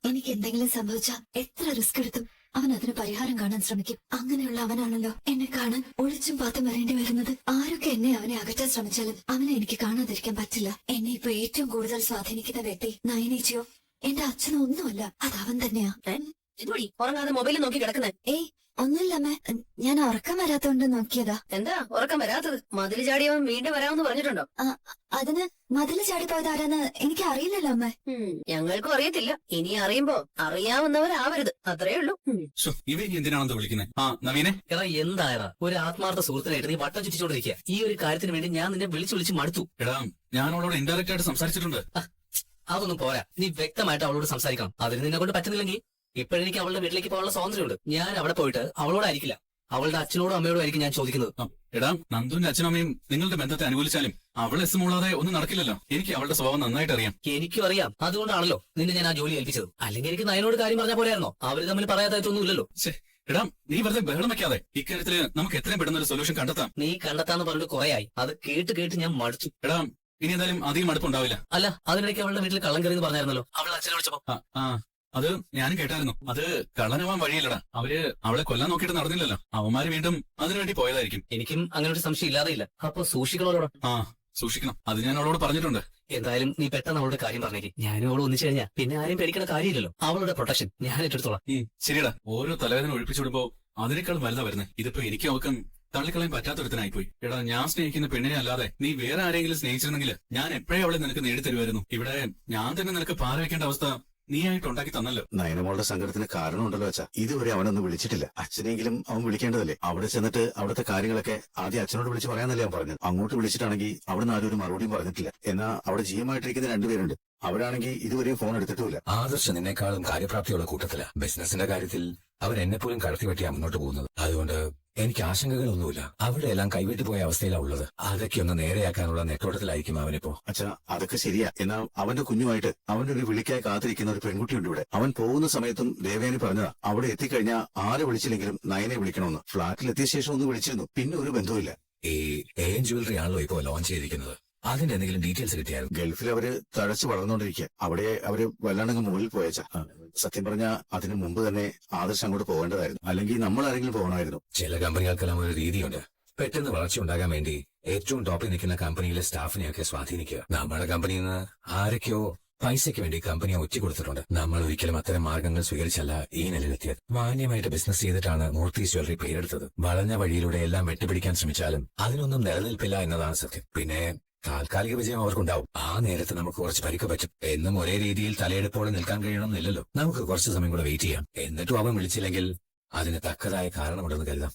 എനിക്ക് എന്തെങ്കിലും സംഭവിച്ചാ എത്ര റിസ്ക് എടുത്തും അവൻ അതിന് പരിഹാരം കാണാൻ ശ്രമിക്കും. അങ്ങനെയുള്ള അവനാണല്ലോ എന്നെ കാണാൻ ഒളിച്ചും പാത്തും വരേണ്ടി വരുന്നത്. ആരൊക്കെ എന്നെ അവനെ അകറ്റാൻ ശ്രമിച്ചാലും അവനെ എനിക്ക് കാണാതിരിക്കാൻ പറ്റില്ല. എന്നെ ഇപ്പൊ ഏറ്റവും കൂടുതൽ സ്വാധീനിക്കുന്ന വ്യക്തി നയനേച്ചിയോ എന്റെ അച്ഛനോ ഒന്നുമല്ല, അത് അവൻ തന്നെയാ. ഉറങ്ങാതെ മൊബൈലിൽ നോക്കി കിടക്കുന്നത്? ഏയ് ഒന്നുമില്ലമ്മേ, ഞാൻ ഉറക്കം വരാത്തോണ്ട് നോക്കിയതാ. എന്താ ഉറക്കം വരാത്തത്? മതില് ചാടിയവൻ വീണ്ടും വരാമെന്ന് പറഞ്ഞിട്ടുണ്ടോ? അതിന് മതില് ചാടിപ്പോയത് ആരാന്ന് എനിക്ക് അറിയില്ലല്ലോ അമ്മേ. ഞങ്ങൾക്കും അറിയത്തില്ല. ഇനി അറിയുമ്പോ അറിയാവുന്നവരാവരുത്, അത്രേ ഉള്ളൂ. എന്തിനാണെന്ന് വിളിക്കുന്നത്? ആ നവീനെ, എടാ എന്തായടാ, ഒരു ആത്മാർത്ഥ സുഹൃത്തിനായിട്ട് നീ വട്ടം ചുറ്റിച്ചോണ്ടിരിക്കുക. ഈ ഒരു കാര്യത്തിന് വേണ്ടി ഞാൻ നിന്നെ വിളിച്ചു മടുത്തു. എടാ ഞാൻ അവളോട് ഇൻഡയറക്റ്റ് ആയിട്ട് സംസാരിച്ചിട്ടുണ്ട്. അതൊന്നും പോരാ, നീ വ്യക്തമായിട്ട് അവളോട് സംസാരിക്കണം. അതിന് നിന്നെ കൊണ്ട് പറ്റുന്നില്ലെങ്കിൽ ഇപ്പോഴെനിക്ക് അവളുടെ വീട്ടിലേക്ക് പോകാനുള്ള സ്വാതന്ത്ര്യമുണ്ട്. ഞാൻ അവിടെ പോയിട്ട് അവളോടായിരിക്കില്ല, അവളുടെ അച്ഛനോടും അമ്മയോടും ആയിരിക്കും ഞാൻ ചോദിക്കുന്നത്. എടാ നന്ദുവിന്റെ അച്ഛനും അമ്മയും നിങ്ങളുടെ ബന്ധത്തെ അനുകൂലിച്ചാലും അവളെ എസ് മൂളാതെ ഒന്നും നടക്കില്ലല്ലോ. എനിക്ക് അവളുടെ സ്വഭാവം നന്നായിട്ട് അറിയാം. എനിക്കും അറിയാം, അതുകൊണ്ടാണല്ലോ നിന്നെ ഞാൻ ആ ജോലി ഏൽപ്പിച്ചത്. അല്ലെങ്കിൽ എനിക്ക് നയനോട് കാര്യം പറഞ്ഞാൽ പോരായിരുന്നോ? അവര് തമ്മിൽ പറയാത്തായിട്ടൊന്നും ഇല്ലല്ലോ. എടാ നീ വെറുതെ ബഹളം വെക്കാതെ, ഇക്കാര്യത്തില് നമുക്ക് എത്രയും പെട്ടെന്ന് ഒരു സൊല്യൂഷൻ കണ്ടെത്താം. നീ കണ്ടെത്താന്ന് പറഞ്ഞിട്ട് കുറേയായി, അത് കേട്ട് ഞാൻ മടുത്തു. എടാ ഇനി എന്തായാലും അധികം മടുപ്പുണ്ടാവില്ല. അല്ല, അതിനിടയ്ക്ക് അവളുടെ വീട്ടിൽ കള്ളം കയറി പറഞ്ഞായിരുന്നല്ലോ അവളുടെ അച്ഛനെ വിളിച്ചപ്പോ. അത് ഞാനും കേട്ടായിരുന്നു. അത് കള്ളനാവാൻ വഴിയില്ലടാ. അവര് അവളെ കൊല്ലാൻ നോക്കിയിട്ട് നടന്നില്ലല്ലോ. അവന്മാര് വീണ്ടും അതിനുവേണ്ടി പോയതായിരിക്കും. എനിക്കും അങ്ങനെ ഒരു സംശയം ഇല്ലാതെയില്ല. അപ്പൊ സൂക്ഷിക്കണോളോട്. സൂക്ഷിക്കണം, അത് ഞാൻ അവളോട് പറഞ്ഞിട്ടുണ്ട്. എന്തായാലും നീ പെട്ടെന്ന് അവളുടെ കാര്യം പറഞ്ഞേക്ക്. ഞാനും അവള് ഒന്നിച്ചു കഴിഞ്ഞാൽ പിന്നെ ആരും പേടിക്കേണ്ട കാര്യമില്ലല്ലോ. അവളുടെ പ്രൊട്ടക്ഷൻ ഞാൻ ഏറ്റെടുത്തോളാം. ശരിയടാ, ഓരോ തലവേദന ഒഴിപ്പിച്ചുവിടുമ്പോ അതിനേക്കാൾ വലുതാ വരുന്നത്. ഇതിപ്പോ എനിക്ക് അവക്കും തള്ളിക്കളയാൻ പറ്റാത്തൊരുത്തനായിപ്പോയി. എടാ ഞാൻ സ്നേഹിക്കുന്ന പെണ്ണിനെ അല്ലാതെ നീ വേറെ ആരെങ്കിലും സ്നേഹിച്ചിരുന്നെങ്കിൽ ഞാൻ എപ്പോഴേ അവളെ നിനക്ക് നേടിത്തരുമായിരുന്നു. ഇവിടെ ഞാൻ തന്നെ നിനക്ക് പാര വെക്കേണ്ട അവസ്ഥ നീ ആയിട്ട് ഉണ്ടാക്കി തന്നല്ലോ. നയനമോളുടെ സങ്കടത്തിന് കാരണമുണ്ടല്ലോ അച്ഛാ. ഇതുവരെ അവനൊന്നും വിളിച്ചിട്ടില്ല. അച്ഛനെങ്കിലും അവൻ വിളിക്കേണ്ടതല്ലേ? അവിടെ ചെന്നിട്ട് അവിടുത്തെ കാര്യങ്ങളൊക്കെ ആദ്യം അച്ഛനോട് വിളിച്ച് പറയാന്നല്ലേ അവൻ പറഞ്ഞത്. അങ്ങോട്ട് വിളിച്ചിട്ടാണെങ്കിൽ അവിടുന്ന് ആരും ഒരു മറുപടിയും പറഞ്ഞിട്ടില്ല. എന്നാ അവിടെ ജീവമായിട്ടിരിക്കുന്ന രണ്ടുപേരുണ്ട്. അവരാണെങ്കിൽ ഇതുവരെയും ഫോൺ എടുത്തിട്ടുമില്ല. ആദർശ് നിന്നെക്കാളും കാര്യപ്രാപ്തിയുള്ള കൂട്ടത്തില. ബിസിനസിന്റെ കാര്യത്തിൽ അവൻ എന്നെ പോലും കടത്തി വെട്ടിയാ മുന്നോട്ട് പോകുന്നത്. അതുകൊണ്ട് എനിക്ക് ആശങ്കകളൊന്നുമില്ല. അവിടെ എല്ലാം കൈവിട്ടു പോയ അവസ്ഥയിലാണ് ഉള്ളത്. അതൊക്കെ ഒന്ന് നേരെയാക്കാനുള്ള നെട്ടോട്ടത്തിലായിരിക്കും അവനിപ്പോ. അച്ഛാ അതൊക്കെ ശരിയാ. എന്നാ അവന്റെ കുഞ്ഞുമായിട്ട് അവന്റെ ഒരു വിളിക്കായി കാത്തിരിക്കുന്ന ഒരു പെൺകുട്ടിയുണ്ട് ഇവിടെ. അവൻ പോകുന്ന സമയത്തും ദേവേനി പറഞ്ഞതാ അവിടെ എത്തിക്കഴിഞ്ഞാൽ ആരെ വിളിച്ചില്ലെങ്കിലും നയനെ വിളിക്കണമെന്ന്. ഫ്ളാറ്റിൽ എത്തിയ ശേഷം ഒന്ന് വിളിച്ചിരുന്നു, പിന്നെ ഒരു ബന്ധവുമില്ല. ഈ എൻ ജ്വല്ലറി ആണല്ലോ ഇപ്പോ ലോഞ്ച് ചെയ്തിരിക്കുന്നത്. അതിന്റെ എന്തെങ്കിലും ഡീറ്റെയിൽസ് കിട്ടിയായിരുന്നു? ഗൾഫിൽ അവര് തഴച്ചു വളർന്നുകൊണ്ടിരിക്കുക. അവിടെ അവര് വല്ലാണ്ടങ്ങ് മുകളിൽ പോയച്ചാ. സത്യം പറഞ്ഞാൽ അതിനു മുമ്പ് തന്നെ ആദർശ് അങ്ങോട്ട് പോകേണ്ടതായിരുന്നു. അല്ലെങ്കിൽ നമ്മൾ ആരെങ്കിലും പോകണമായിരുന്നു. ചില കമ്പനികൾക്കെല്ലാം ഒരു രീതിയുണ്ട്. പെട്ടെന്ന് വളർച്ച ഉണ്ടാകാൻ വേണ്ടി ഏറ്റവും ടോപ്പിൽ നിൽക്കുന്ന കമ്പനിയിലെ സ്റ്റാഫിനെയൊക്കെ സ്വാധീനിക്കുക. നമ്മുടെ കമ്പനിയിൽ നിന്ന് ആരൊക്കെയോ പൈസയ്ക്ക് വേണ്ടി കമ്പനിയെ ഒറ്റ കൊടുത്തിട്ടുണ്ട്. നമ്മൾ ഒരിക്കലും അത്തരം മാർഗങ്ങൾ സ്വീകരിച്ചല്ല ഈ നിലയിലെത്തിയത്. മാന്യമായിട്ട് ബിസിനസ് ചെയ്തിട്ടാണ് മൂർത്തി ജ്വല്ലറി പേരെടുത്തത്. വളഞ്ഞ വഴിയിലൂടെ എല്ലാം വെട്ടിപ്പിടിക്കാൻ ശ്രമിച്ചാലും അതിനൊന്നും നിലനിൽപ്പില്ല എന്നതാണ് സത്യം. പിന്നെ താൽക്കാലിക വിജയം അവർക്കുണ്ടാവും. ആ നേരത്ത് നമുക്ക് കുറച്ച് പരിക്ക് പറ്റും. എന്നും ഒരേ രീതിയിൽ തലയെടുപ്പോടെ നിൽക്കാൻ കഴിയണമെന്നില്ലല്ലോ. നമുക്ക് കുറച്ച് സമയം കൂടെ വെയിറ്റ് ചെയ്യാം. എന്നിട്ടും അവൻ വിളിച്ചില്ലെങ്കിൽ അതിന് തക്കതായ കാരണമുണ്ടെന്ന് കരുതാം.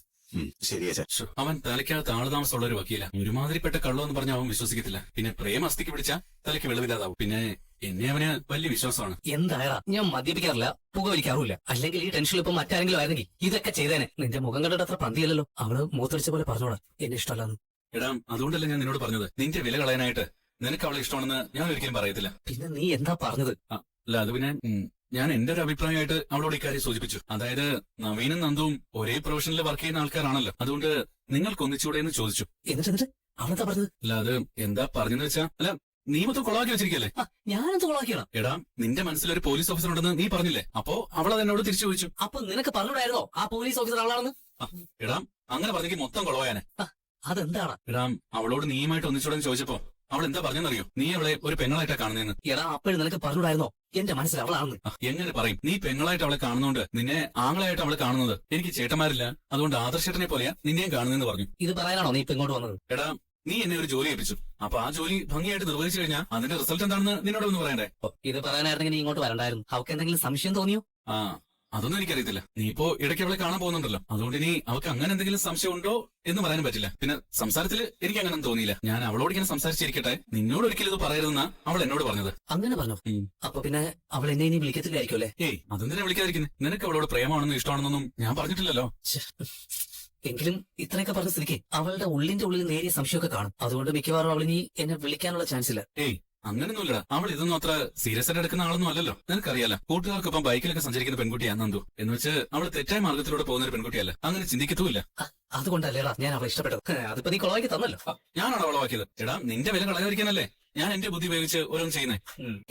ശരിയാ. അവൻ തലയ്ക്കകത്ത് ആളുതാമസമുള്ള ഒരു വക്കീല. ഒരുമാതിരിപ്പെട്ട കള്ളോ എന്ന് പറഞ്ഞാൽ അവൻ വിശ്വസിക്കത്തില്ല. പിന്നെ പ്രേമ അസ്ഥിക്ക് പിടിച്ചാൽ തലയ്ക്ക് വെളിവില്ലാതാവും. പിന്നെ എന്നെ അവന് വലിയ വിശ്വാസമാണ്. എന്തായാ, ഞാൻ മദ്യപിക്കാറില്ല, പുകവലിക്കാറില്ല. അല്ലെങ്കിൽ ഈ ടെൻഷനിൽ ഇപ്പൊ മറ്റാരെങ്കിലും ആയിരുന്നെങ്കിൽ ഇതൊക്കെ ചെയ്തേനെ. നിന്റെ മുഖം കണ്ടിട്ട് അത്ര പന്തിയല്ലോ. അവള് മൂത്തടിച്ച പോലെ പറഞ്ഞോളാം എന്നെ ഇഷ്ടമല്ലാന്ന്. എടാ അതുകൊണ്ടല്ല ഞാൻ നിന്നോട് പറഞ്ഞത്. നിന്റെ വില കളയാനായിട്ട് നിനക്ക് അവളെ ഇഷ്ടമാണെന്ന് ഞാൻ ഒരിക്കലും പറയത്തില്ല. പിന്നെ നീ എന്താ പറഞ്ഞത്? അല്ല അത് പിന്നെ ഞാൻ എന്റെ ഒരു അഭിപ്രായമായിട്ട് അവളോട് ഇക്കാര്യം സൂചിപ്പിച്ചു. അതായത് നവീനും നന്ദുവും ഒരേ പ്രൊഫഷനിൽ വർക്ക് ചെയ്യുന്ന ആൾക്കാരാണല്ലോ. അതുകൊണ്ട് നിങ്ങൾക്ക് ഒന്നിച്ചൂടെ എന്ന് ചോദിച്ചു. എന്നിട്ട് അവളെന്താ പറഞ്ഞത്? അല്ല അത് എന്താ പറഞ്ഞെന്ന് വെച്ചാ, അല്ല നീ മൊത്തം കൊളാക്കി വെച്ചിരിക്കല്ലേ. ഞാനെന്ത് കൊളാക്കിയാണ്? എടാ നിന്റെ മനസ്സിൽ ഒരു പോലീസ് ഓഫീസർ ഉണ്ടെന്ന് നീ പറഞ്ഞില്ലേ? അപ്പോ അവൾ അതെന്നോട് തിരിച്ചു ചോദിച്ചു. അപ്പൊ നിനക്ക് പറഞ്ഞൂടായിരുന്നോ ആ പോലീസ് ഓഫീസർ അവളാണെന്ന്? എടാ അങ്ങനെ പറഞ്ഞെങ്കിൽ മൊത്തം കൊളവായാനെ. അതെന്താണ്? എടാ അവളോട് നീയുമായിട്ട് ഒന്നിച്ചൂടെ ചോദിച്ചപ്പോ അവൾ എന്താ പറഞ്ഞെന്നറിയോ? നീ അവളെ ഒരു പെങ്ങളായിട്ടാ കാണുന്നതെന്ന്. എടാ അപ്പോഴും നിനക്ക് പറഞ്ഞൂടായിരുന്നോ എന്റെ മനസ്സിൽ അവളാണെന്ന്? എങ്ങനെ പറയും? നീ പെങ്ങളായിട്ട് അവളെ കാണുന്നോണ്ട് നിന്നെ ആങ്ങളായിട്ട് അവളെ കാണുന്നത്. എനിക്ക് ചേട്ടന്മാരില്ല, അതുകൊണ്ട് ആദർശേട്ടനെ പോലെയാ നിന്നെയും കാണുന്നതെന്ന് പറഞ്ഞു. ഇത് പറയാനാണോ നീ ഇപ്പൊ ഇങ്ങോട്ട് വന്നത്? എടാ നീ എന്നെ ഒരു ജോലി ഏൽപ്പിച്ചു. അപ്പൊ ആ ജോലി ഭംഗിയായിട്ട് നിർവഹിച്ചു കഴിഞ്ഞാൽ അതിന്റെ റിസൾട്ട് എന്താണെന്ന് നിന്നോട് ഒന്ന് പറയണ്ടേ? ഇത് പറയാനായിരുന്നെങ്കിൽ നീ ഇങ്ങോട്ട് വരണ്ടായിരുന്നു. അവർക്ക് എന്തെങ്കിലും സംശയം തോന്നിയോ? അതൊന്നും എനിക്കറിയത്തില്ല. നീ ഇപ്പോ ഇടയ്ക്ക് അവളെ കാണാൻ പോകുന്നുണ്ടല്ലോ. അതുകൊണ്ട് ഇനി അവൾക്ക് അങ്ങനെ എന്തെങ്കിലും സംശയം ഉണ്ടോ എന്ന് പറയാനും പറ്റില്ല. പിന്നെ സംസാരത്തിൽ എനിക്ക് അങ്ങനെ തോന്നിയില്ല. ഞാൻ അവളോട് ഇങ്ങനെ സംസാരിച്ചിരിക്കട്ടെ, നിന്നോട് ഒരിക്കലും ഇത് പറയരുതെന്നാ അവൾ എന്നോട് പറഞ്ഞത്. അങ്ങനെ പറഞ്ഞു? അപ്പൊ പിന്നെ അവൾ എന്നെ ഇനി വിളിക്കത്തില്ലായിരിക്കും അല്ലേ? ഏയ് അതെന്തിനാ വിളിക്കാതിരിക്കുന്നത്? നിനക്ക് അവളോട് പ്രേമാണെന്നും ഇഷ്ടമാണെന്നൊന്നും ഞാൻ പറഞ്ഞിട്ടില്ലല്ലോ. എങ്കിലും ഇത്രയൊക്കെ പറഞ്ഞ സ്ഥിതിക്ക് അവളുടെ ഉള്ളിന്റെ ഉള്ളിൽ നേരിയ സംശയമൊക്കെ കാണും. അതുകൊണ്ട് മിക്കവാറും അവൾ ഇനി എന്നെ വിളിക്കാനുള്ള ചാൻസ് ഇല്ല. ഏയ് അങ്ങനൊന്നുമില്ലടാ. അവൾ ഇതൊന്നും അത്ര സീരിയസ് ആയിട്ട് എടുക്കുന്ന ആളൊന്നും അല്ലല്ലോ. നിനക്കറിയാലോ, കൂട്ടുകാർക്കൊപ്പം ബൈക്കിലൊക്കെ സഞ്ചരിക്കുന്ന പെൺകുട്ടിയാ നന്ദു. എന്ന് വെച്ച് അവൾ തെറ്റായ മാർഗത്തിലൂടെ പോകുന്ന ഒരു പെൺകുട്ടിയല്ല. അങ്ങനെ ചിന്തിക്കത്തുമില്ല. അതുകൊണ്ടല്ലേടാ ഞാൻ അവളെ ഇഷ്ടപ്പെട്ടത്. അതിപ്പോ നീ കുളവാക്കി തന്നല്ലോ. ഞാനാണ് അവളവാക്കിയത്. എടാ, നിന്റെ വില കളയാതിരിക്കാനല്ലേ ഞാൻ എന്റെ ബുദ്ധി ഉപയോഗിച്ച് ഓരോന്ന് ചെയ്യുന്നേ.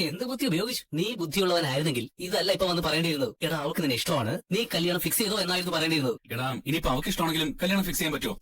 എന്ത് ബുദ്ധി ഉപയോഗിച്ചു? നീ ബുദ്ധിയുള്ളവനായിരുന്നെങ്കിൽ ഇതല്ല ഇപ്പൊ വന്ന് പറയേണ്ടിയിരുന്നത്. എടാ, അവൾക്ക് നിന്നെ ഇഷ്ടമാണ്, നീ കല്യാണം ഫിക്സ് ചെയ്തോ എന്നായിരുന്നു പറയേണ്ടിയിരുന്നത്. എടാ, ഇനിയിപ്പോ അവൾക്ക് ഇഷ്ടമാണെങ്കിലും കല്യാണം ഫിക്സ് ചെയ്യാൻ പറ്റുമോ?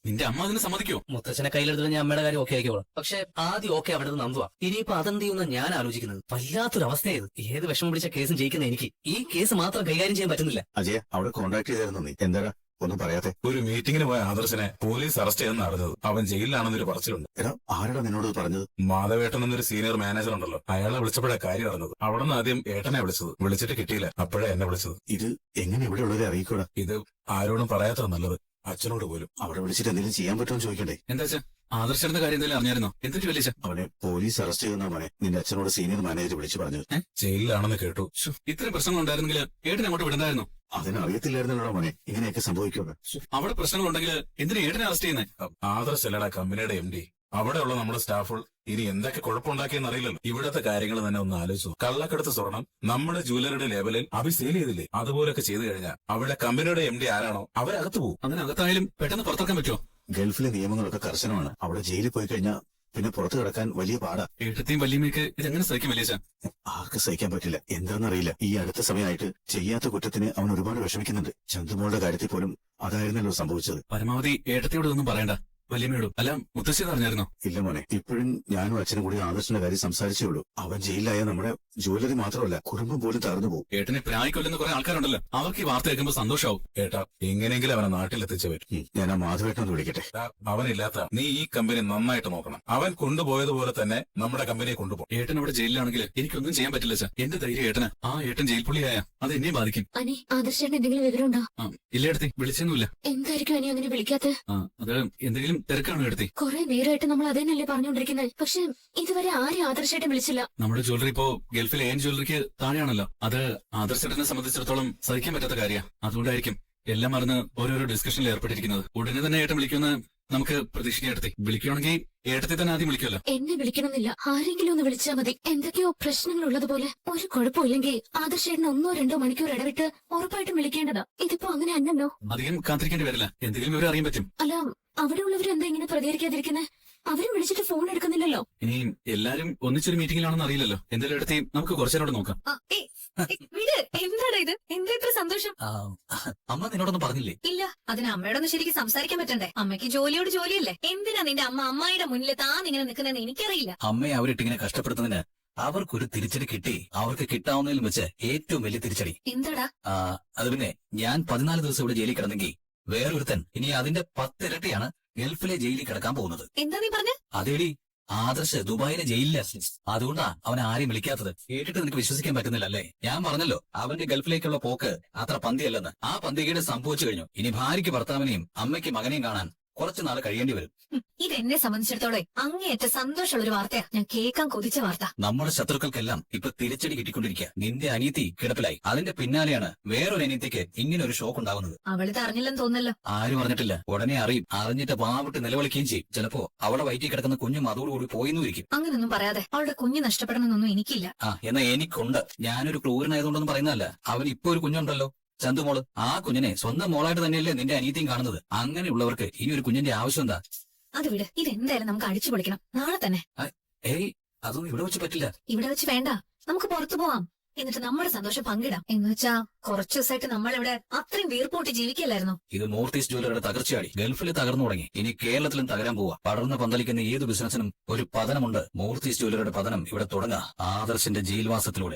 നിന്റെ അമ്മ അതിന് സമ്മതിക്കോ? മുത്തച്ഛനെ കയ്യിലെടുത്തിട്ട് ഞാൻ അമ്മയുടെ കാര്യം ഓക്കെ ആക്കിക്കോളാം. പക്ഷെ ആദ്യം ഓക്കെ അവിടെ നിന്ന് നന്ദുവാ. ഇനിയിപ്പോ അതെന്ത് ചെയ്യുന്ന ഞാൻ ആലോചിക്കുന്നത്. വല്ലാത്തൊരു അവസ്ഥയായത്. ഏത് വിഷമം പിടിച്ച കേസും ജയിക്കുന്ന എനിക്ക് ഈ കേസ് മാത്രം കൈകാര്യം ചെയ്യാൻ പറ്റുന്നില്ല. അജയ അവിടെ കോണ്ടാക്ട് ചെയ്തായിരുന്നു നീ. എന്താടാ ഒന്നും പറയാത്തെ? ഒരു മീറ്റിംഗിന് പോയ ആദർശനെ പോലീസ് അറസ്റ്റ് ചെയ്തെന്ന് അറിഞ്ഞത്. അവൻ ജയിലിലാണെന്നൊരു പറച്ചിലുണ്ട്. എടാ ആരാടാ നിന്നോട് പറഞ്ഞത്? മാധവേട്ടൻ എന്നൊരു സീനിയർ മാനേജർ ഉണ്ടല്ലോ, അയാളെ വിളിച്ചപ്പോഴേ കാര്യം അറിഞ്ഞത്. അവിടെ നിന്ന് ആദ്യം ഏട്ടനെ വിളിച്ചത്, വിളിച്ചിട്ട് കിട്ടിയില്ല. അപ്പോഴേ എന്നെ വിളിച്ചത്. ഇത് എങ്ങനെ ഇവിടെ ഉള്ളവരെ അറിയിക്കൂടാ? ഇത് ആരോടും പറയാത്ത നല്ലത്, അച്ഛനോട് പോലും. അവിടെ വിളിച്ചിട്ട് എന്തെങ്കിലും ചെയ്യാൻ പറ്റുമോ ചോദിക്കണ്ടേ? എന്താ വെച്ചാ ആദർശന്റെ കാര്യം എന്തെങ്കിലും അറിഞ്ഞായിരുന്നോ? എന്തൊരു വലിയ അവനെ പോലീസ് അറസ്റ്റ് ചെയ്യുന്ന മോനെ നിന്റെ അച്ഛനോട് സീനിയർ മാനേജർ വിളിച്ചു പറഞ്ഞത്. ജയിലിലാണെന്ന് കേട്ടു. ഇത്രയും പ്രശ്നങ്ങൾ ഉണ്ടായിരുന്നെങ്കിൽ ഏട്ടനെ അങ്ങോട്ട് വിടണ്ടായിരുന്നു. അതിനറിയത്തില്ലായിരുന്നല്ലോ മോനെ ഇങ്ങനെയൊക്കെ സംഭവിക്കുമെന്ന്. അവിടെ പ്രശ്നങ്ങൾ ഉണ്ടെങ്കിൽ എന്തിനാ ഏട്ടനെ അറസ്റ്റ് ചെയ്യുന്നേ? ആദർശല്ലടാ കമ്പനിയുടെ MD. അവിടെയുള്ള നമ്മുടെ സ്റ്റാഫുകൾ ഇനി എന്തൊക്കെ കുഴപ്പമുണ്ടാക്കിയെന്ന് അറിയില്ലല്ലോ. ഇവിടത്തെ കാര്യങ്ങൾ തന്നെ ഒന്ന് ആലോചിച്ചു. കള്ളക്കടത്ത് സ്വർണം നമ്മുടെ ജ്വല്ലറിയുടെ ലേബലിൽ സെയിൽ ചെയ്തില്ലേ? അതുപോലൊക്കെ ചെയ്തു കഴിഞ്ഞാൽ അവിടെ കമ്പനിയുടെ MD ആരാണോ അവരകത്ത് പോകും. അങ്ങനെ അകത്തായാലും പെട്ടെന്ന് പുറത്തിറക്കാൻ പറ്റുമോ? ഗൾഫിലെ നിയമങ്ങളൊക്കെ കർശനമാണ്. അവിടെ ജയിലിൽ പോയി കഴിഞ്ഞാൽ പിന്നെ പുറത്തു കിടക്കാൻ വലിയ പാടാ. ഏട്ടത്തെയും വല്യമ്മയ്ക്ക് ഇതെങ്ങനെ സഹിക്കും വലിയ? ആർക്ക് സഹിക്കാൻ പറ്റില്ല. എന്താണെന്നറിയില്ല, ഈ അടുത്ത സമയമായിട്ട് ചെയ്യാത്ത കുറ്റത്തിന് അവൻ ഒരുപാട് വിഷമിക്കുന്നുണ്ട്. ചന്തുമോളുടെ കാര്യത്തിൽ പോലും അതായിരുന്നല്ലോ സംഭവിച്ചത്. പരമാവധി ഏട്ടത്തിയോട് ഒന്നും പറയണ്ട, വല്യമ്മയോടും. അല്ല, മുത്തശ്ശി അറിഞ്ഞായിരുന്നോ? ഇല്ല മോനെ, ഇപ്പോഴും ഞാനും അച്ഛനും കൂടി ആദർശന്റെ കാര്യം സംസാരിച്ചേ ഉള്ളൂ. അവൻ ജയിലിലായ നമ്മുടെ ജ്വല്ലറി മാത്രമല്ല കുടുംബം പോലും തകർന്നു പോകും. ഏട്ടനെ പ്രായിക്കൊല്ലുന്ന കുറെ ആൾക്കാരുണ്ടല്ലോ, അവർക്ക് ഈ വാർത്ത കേൾക്കുമ്പോൾ സന്തോഷാവും. ഏട്ടാ, എങ്ങനെയെങ്കിലും അവനെ നാട്ടിലെത്തിച്ചു വരും. ഞാൻ ആ മാധവേട്ടനൊന്ന് വിളിക്കട്ടെ. അവനില്ലാത്ത നീ ഈ കമ്പനി നന്നായിട്ട് നോക്കണം. അവൻ കൊണ്ടുപോയതുപോലെ തന്നെ നമ്മുടെ കമ്പനിയെ കൊണ്ടുപോകും. ഏട്ടൻ അവിടെ ജയിലിലാണെങ്കിൽ എനിക്കൊന്നും ചെയ്യാൻ പറ്റില്ല സാർ. എന്റെ ധൈര്യം ഏട്ടന്. ആ ഏട്ടൻ ജയിൽ പുള്ളിയായ അത് എന്നെ ബാധിക്കും. അനി ആദർശേട്ടൻ എന്തെങ്കിലും വിവരമുണ്ടോ? ഇല്ല എടുത്തി, വിളിച്ചൊന്നുമില്ല. എന്തായിരിക്കും അനി അങ്ങനെ വിളിക്കാത്ത? അത് എന്തെങ്കിലും തിരക്കാണോ എടുത്തി? കുറെ നേരമായിട്ട് നമ്മൾ അതന്നെയല്ലേ പറഞ്ഞുകൊണ്ടിരിക്കുന്നത്. പക്ഷെ ഇതുവരെ ആരും ആദർശേട്ടൻ വിളിച്ചില്ല. നമ്മുടെ ജ്വല്ലറി ഇപ്പോ ഗൾഫിലെ ജ്വല്ലറിക്ക് താഴെയാണല്ലോ. അത് ആദർശേട്ടനെ സംബന്ധിച്ചിടത്തോളം സഹിക്കാൻ പറ്റാത്ത കാര്യമാണ്. അതുകൊണ്ടായിരിക്കും എല്ലാം മറന്ന് ഓരോരോ ഡിസ്കഷനിൽ ഏർപ്പെട്ടിരിക്കുന്നത്. ഉടനെ തന്നെ ഏട്ടൻ വിളിക്കുമെന്ന് നമുക്ക് പ്രതീക്ഷിക്കാൻ. എടുത്തി വിളിക്കുകയാണെങ്കിൽ ഏട്ടത്തെ തന്നെ ആദ്യം വിളിക്കുമല്ലോ. എന്നെ വിളിക്കണമെന്നില്ല, ആരെങ്കിലും ഒന്ന് വിളിച്ചാൽ മതി. എന്തൊക്കെയോ പ്രശ്നങ്ങൾ ഉള്ളതുപോലെ. ഒരു കുഴപ്പമില്ലെങ്കിൽ ആദർശേട്ടൻ 1-2 മണിക്കൂർ ഇടവിട്ട് ഉറപ്പായിട്ടും വിളിക്കേണ്ടതാ. ഇതിപ്പോ അങ്ങനെ അല്ലല്ലോ. അധികം കാത്തിരിക്കേണ്ടി വരില്ല. എന്തെങ്കിലും വിവരം അറിയാൻ പറ്റും. അല്ല, അവിടെയുള്ളവർ എന്താ ഇങ്ങനെ പ്രതികരിക്കാതിരിക്കുന്നത്? അവരും വിളിച്ചിട്ട് ഫോൺ എടുക്കുന്നില്ലല്ലോ. ഇനി എല്ലാരും ഒന്നിച്ചൊരു മീറ്റിംഗിലാണെന്ന് അറിയില്ലല്ലോ. എന്തായാലും എടുത്തി നമുക്ക് കുറച്ചേരോട് നോക്കാം. എന്താണ് ഇത്? എന്താ ഇത്ര സന്തോഷം? അമ്മ നിന്നോടൊന്നും പറഞ്ഞില്ലേ? ഇല്ല, അതിന് അമ്മയോടൊന്ന് ശരിക്കും സംസാരിക്കാൻ പറ്റണ്ടേ? അമ്മയ്ക്ക് ജോലിയോട് ജോലിയല്ലേ. എന്തിനാ നിന്റെ അമ്മ അമ്മായിയുടെ മുന്നിൽ താനിങ്ങനെ നിൽക്കുന്നതെന്ന് എനിക്കറിയില്ല. അമ്മയെ അവരിട്ടിങ്ങനെ കഷ്ടപ്പെടുത്തുന്നതിന് അവർക്കൊരു തിരിച്ചടി കിട്ടി. അവർക്ക് കിട്ടാവുന്നതിലും വെച്ച് ഏറ്റവും വലിയ തിരിച്ചടി. എന്താടാ? അത് പിന്നെ ഞാൻ 14 ദിവസം ഇവിടെ ജയിലിൽ കിടന്നെങ്കിൽ വേറൊരുത്തൻ ഇനി അതിന്റെ 10 ഇരട്ടിയാണ് ഗൾഫിലെ ജയിലിൽ കിടക്കാൻ പോകുന്നത്. എന്താ നീ പറഞ്ഞ? അതേടി, ആദർശ് ദുബായിലെ ജയിലിലെ. അതുകൊണ്ടാ അവൻ ആരെയും വിളിക്കാത്തത്. കേട്ടിട്ട് നിനക്ക് വിശ്വസിക്കാൻ പറ്റുന്നില്ല അല്ലേ? ഞാൻ പറഞ്ഞല്ലോ അവന്റെ ഗൾഫിലേക്കുള്ള പോക്ക് അത്ര പന്തിയല്ലെന്ന്. ആ പന്തികേട് സംഭവിച്ചു കഴിഞ്ഞു. ഇനി ഭാര്യയ്ക്ക് ഭർത്താവിനെയും അമ്മയ്ക്ക് മകനെയും കാണാൻ കുറച്ചുനാൾ കഴിയേണ്ടി വരും. ഇതെന്നെ സംബന്ധിച്ചിടത്തോളം അങ്ങേയറ്റ സന്തോഷമുള്ള ഒരു വാർത്തയാ. ഞാൻ കേൾക്കാൻ കൊതിച്ച വാർത്ത. നമ്മുടെ ശത്രുക്കൾക്കെല്ലാം ഇപ്പൊ തിരിച്ചടി കിട്ടിക്കൊണ്ടിരിക്കുക. നിന്റെ അനിയത്തി കിടപ്പിലായി. അതിന്റെ പിന്നാലെയാണ് വേറൊരു അനിയത്തിക്ക് ഇങ്ങനെ ഒരു ഷോക്ക് ഉണ്ടാവുന്നത്. അവളിത് അറിഞ്ഞില്ലെന്ന് തോന്നല്ലോ. ആരും അറിഞ്ഞിട്ടില്ല. ഉടനെ അറിയും. അറിഞ്ഞിട്ട് വാവിട്ട് നിലവിളിക്കുകയും ചെയ്യും. ചിലപ്പോ അവളെ വയറ്റിൽ കിടക്കുന്ന കുഞ്ഞും അതോടുകൂടി പോയിന്നിരിക്കും. അങ്ങനൊന്നും പറയാതെ. അവളുടെ കുഞ്ഞ് നഷ്ടപ്പെടണമെന്നൊന്നും എനിക്കില്ല. എന്നാ എനിക്കുണ്ട്. ഞാനൊരു ക്രൂരനായതുകൊണ്ടൊന്നും പറയുന്നതല്ല. അവൻ ഇപ്പൊ ഒരു കുഞ്ഞുണ്ടല്ലോ, ചന്തുമോള്. ആ കുഞ്ഞിനെ സ്വന്തം മോളായിട്ട് തന്നെയല്ലേ നിന്റെ അനിയത്തിയും കാണുന്നത്. അങ്ങനെയുള്ളവർക്ക് ഇനി ഒരു കുഞ്ഞിന്റെ ആവശ്യം എന്താ? അത് വിട്. ഇതെന്തായാലും നമുക്ക് അടിച്ചു പൊളിക്കണം. നാളെ തന്നെ. ഏയ്, അതൊന്നും ഇവിടെ വെച്ച് പറ്റില്ല. ഇവിടെ വെച്ച് വേണ്ട. നമുക്ക് പുറത്തു പോവാം. എന്നിട്ട് നമ്മുടെ സന്തോഷം പങ്കിടാം. എന്ന് വെച്ചാ കുറച്ചു ദിവസമായിട്ട് നമ്മളിവിടെ അത്രയും വീർപ്പോട്ട് ജീവിക്കല്ലായിരുന്നു. ഇത് നോർത്ത് ഈസ്റ്റ് ജ്വല്ലറിയുടെ തകർച്ചയാടി. ഗൾഫിൽ തകർന്നു തുടങ്ങി, ഇനി കേരളത്തിലും തകരാൻ പോവാ. പടർന്ന് പന്തലിക്കുന്ന ഏത് ബിസിനസിനും ഒരു പതനമുണ്ട്. നോർത്ത് ഈസ്റ്റ് ജ്വല്ലറിയുടെ പതനം ഇവിടെ തുടങ്ങാ ആദർശിന്റെ ജയിൽവാസത്തിലൂടെ.